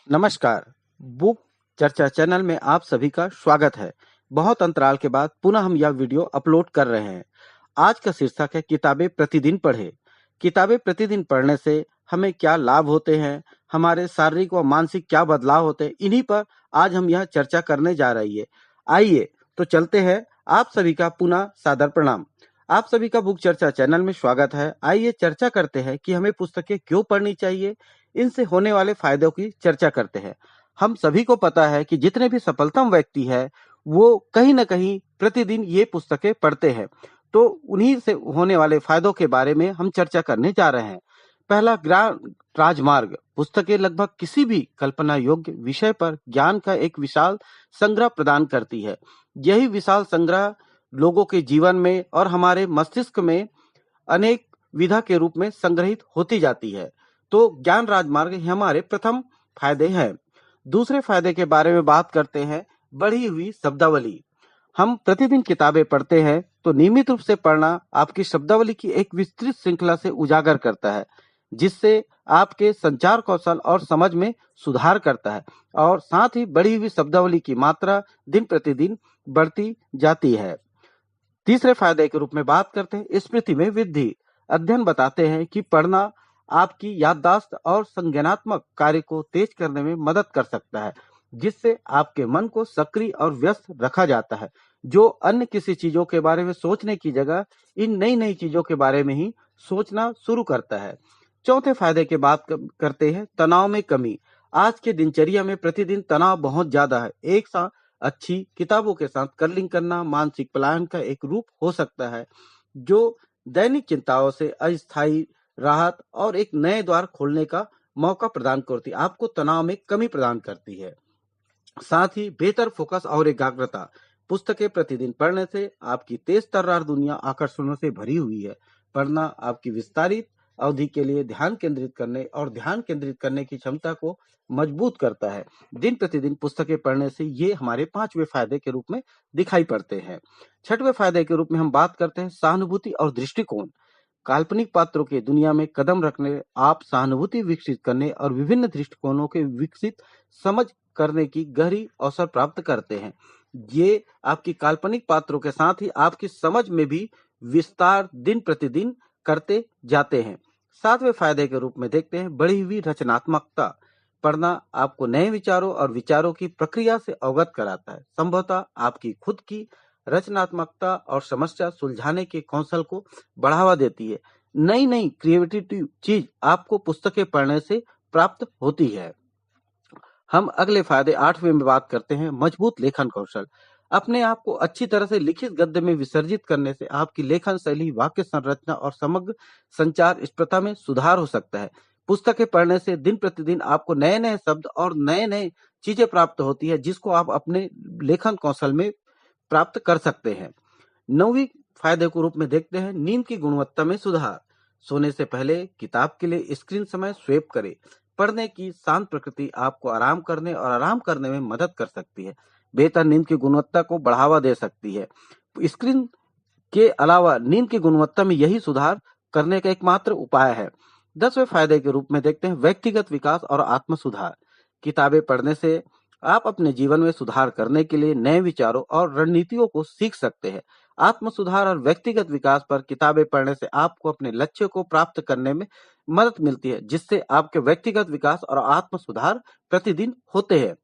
नमस्कार। बुक चर्चा चैनल में आप सभी का स्वागत है। बहुत अंतराल के बाद पुनः हम यह वीडियो अपलोड कर रहे हैं। आज का शीर्षक है किताबें प्रतिदिन पढ़ें। किताबें प्रतिदिन पढ़ने से हमें क्या लाभ होते हैं, हमारे शारीरिक व मानसिक क्या बदलाव होते हैं, इन्हीं पर आज हम यह चर्चा करने जा रही है। आइए तो चलते हैं। आप सभी का पुनः सादर प्रणाम। आप सभी का बुक चर्चा चैनल में स्वागत है। आइए चर्चा करते हैं कि हमें पुस्तकें क्यों पढ़नी चाहिए, इनसे होने वाले फायदों की चर्चा करते हैं। हम सभी को पता है कि जितने भी सफलतम व्यक्ति है वो कहीं न कहीं प्रतिदिन ये पुस्तकें पढ़ते हैं। तो उन्हीं से होने वाले फायदों के बारे में हम चर्चा करने जा रहे हैं। पहला, ज्ञान राजमार्ग। पुस्तकें लगभग किसी भी कल्पना योग्य विषय पर ज्ञान का एक विशाल संग्रह प्रदान करती है। यही विशाल संग्रह लोगों के जीवन में और हमारे मस्तिष्क में अनेक विधा के रूप में संग्रहित होती जाती है। तो ज्ञान राजमार्ग हमारे प्रथम फायदे हैं। दूसरे फायदे के बारे में बात करते हैं, बढ़ी हुई शब्दावली। हम प्रतिदिन किताबें पढ़ते हैं तो नियमित रूप से पढ़ना आपकी शब्दावली की एक विस्तृत श्रृंखला से उजागर करता है, जिससे आपके संचार कौशल और समझ में सुधार करता है और साथ ही बढ़ी हुई शब्दावली की मात्रा दिन प्रतिदिन बढ़ती जाती है। तीसरे फायदे के रूप में बात करते हैं, स्मृति में वृद्धि। अध्ययन बताते हैं कि पढ़ना आपकी याददाश्त और संज्ञानात्मक कार्य को तेज करने में मदद कर सकता है, जिससे आपके मन को सक्रिय और व्यस्त रखा जाता है, जो अन्य किसी चीजों के बारे में सोचने की जगह इन नई नई चीजों के बारे में ही सोचना शुरू करता है। चौथे फायदे की बात करते हैं, तनाव में कमी। आज के दिनचर्या में प्रतिदिन तनाव बहुत ज्यादा है। एक साथ अच्छी किताबों के साथ कर्लिंग करना मानसिक पलायन का एक रूप हो सकता है, जो दैनिक चिंताओं से अस्थायी राहत और एक नए द्वार खोलने का मौका प्रदान करती है, आपको तनाव में कमी प्रदान करती है। साथ ही बेहतर फोकस और एकाग्रता। पुस्तकें प्रतिदिन पढ़ने से आपकी तेज तर्रार दुनिया आकर्षणों से भरी हुई है। पढ़ना आपकी विस्तारित अवधि के लिए ध्यान केंद्रित करने की क्षमता को मजबूत करता है। दिन प्रतिदिन पुस्तकें पढ़ने से ये हमारे पांचवें फायदे के रूप में दिखाई पड़ते हैं। छठवें फायदे के रूप में हम बात करते हैं, सहानुभूति और दृष्टिकोण। काल्पनिक पात्रों के दुनिया में कदम रखने आप सहानुभूति विकसित करने और विभिन्न दृष्टिकोणों के विकसित समझ करने की गहरी अवसर प्राप्त करते हैं। ये आपकी काल्पनिक पात्रों के साथ ही आपकी समझ में भी विस्तार दिन प्रतिदिन करते जाते हैं। सातवें फायदे के रूप में देखते हैं, बढ़ी हुई रचनात्मकता। पढ़ना आपको नए विचारों और विचारों की प्रक्रिया से अवगत कराता है। संभवतः आपकी खुद की रचनात्मकता और समस्या सुलझाने के कौशल को बढ़ावा देती है। नई नई क्रिएटिव चीज आपको पुस्तकें पढ़ने से प्राप्त होती है। हम अगले फायदे आठवें में बात करते हैं, मजबूत लेखन कौशल। अपने आप को अच्छी तरह से लिखित गद्य में विसर्जित करने से आपकी लेखन शैली, वाक्य संरचना और समग्र संचार स्पष्टता में सुधार हो सकता है। पुस्तकें पढ़ने से दिन प्रतिदिन आपको नए नए शब्द और नए नए चीजें प्राप्त होती है, जिसको आप अपने लेखन कौशल में प्राप्त कर सकते हैं। नौवीं फायदे को रूप में देखते हैं, नींद की गुणवत्ता में सुधार। सोने से पहले किताब के लिए स्क्रीन समय स्वेप करें। पढ़ने की शांत प्रकृति आपको आराम करने में मदद कर सकती है, बेहतर नींद की गुणवत्ता को बढ़ावा दे सकती है। स्क्रीन के अलावा नींद की गुणवत्ता में यही सुधार करने का एकमात्र उपाय है। 10वें फायदे के रूप में देखते हैं, व्यक्तिगत विकास और आत्म सुधार। किताबें पढ़ने से आप अपने जीवन में सुधार करने के लिए नए विचारों और रणनीतियों को सीख सकते हैं। आत्म सुधार और व्यक्तिगत विकास पर किताबें पढ़ने से आपको अपने लक्ष्य को प्राप्त करने में मदद मिलती है, जिससे आपके व्यक्तिगत विकास और आत्म सुधार प्रतिदिन होते हैं।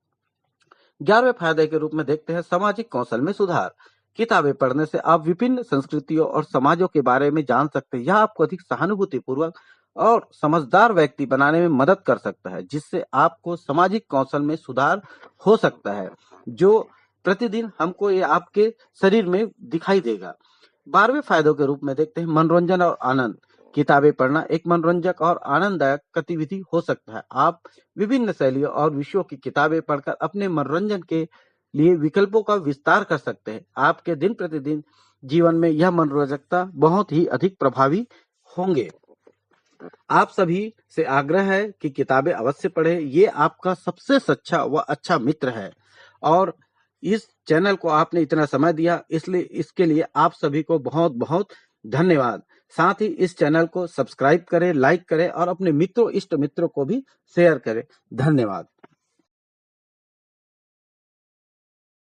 11वें फायदे के रूप में देखते हैं, सामाजिक कौशल में सुधार। किताबें पढ़ने से आप विभिन्न संस्कृतियों और समाजों के बारे में जान सकते हैं। यह आपको अधिक सहानुभूतिपूर्वक और समझदार व्यक्ति बनाने में मदद कर सकता है, जिससे आपको सामाजिक कौशल में सुधार हो सकता है, जो प्रतिदिन हमको ये आपके शरीर में दिखाई देगा। 12वें फायदों के रूप में देखते हैं, मनोरंजन और आनंद। किताबें पढ़ना एक मनोरंजक और आनंददायक गतिविधि हो सकता है। आप विभिन्न शैलियों और विषयों की किताबें पढ़कर अपने मनोरंजन के लिए विकल्पों का विस्तार कर सकते हैं। आपके दिन प्रतिदिन जीवन में यह मनोरंजकता बहुत ही अधिक प्रभावी होंगे। आप सभी से आग्रह है कि किताबें अवश्य पढ़ें। ये आपका सबसे सच्चा व अच्छा मित्र है और इस चैनल को आपने इतना समय दिया, इसलिए इसके लिए आप सभी को बहुत बहुत धन्यवाद। साथ ही इस चैनल को सब्सक्राइब करें, लाइक करें और अपने मित्रों इष्ट मित्रों को भी शेयर करें। धन्यवाद।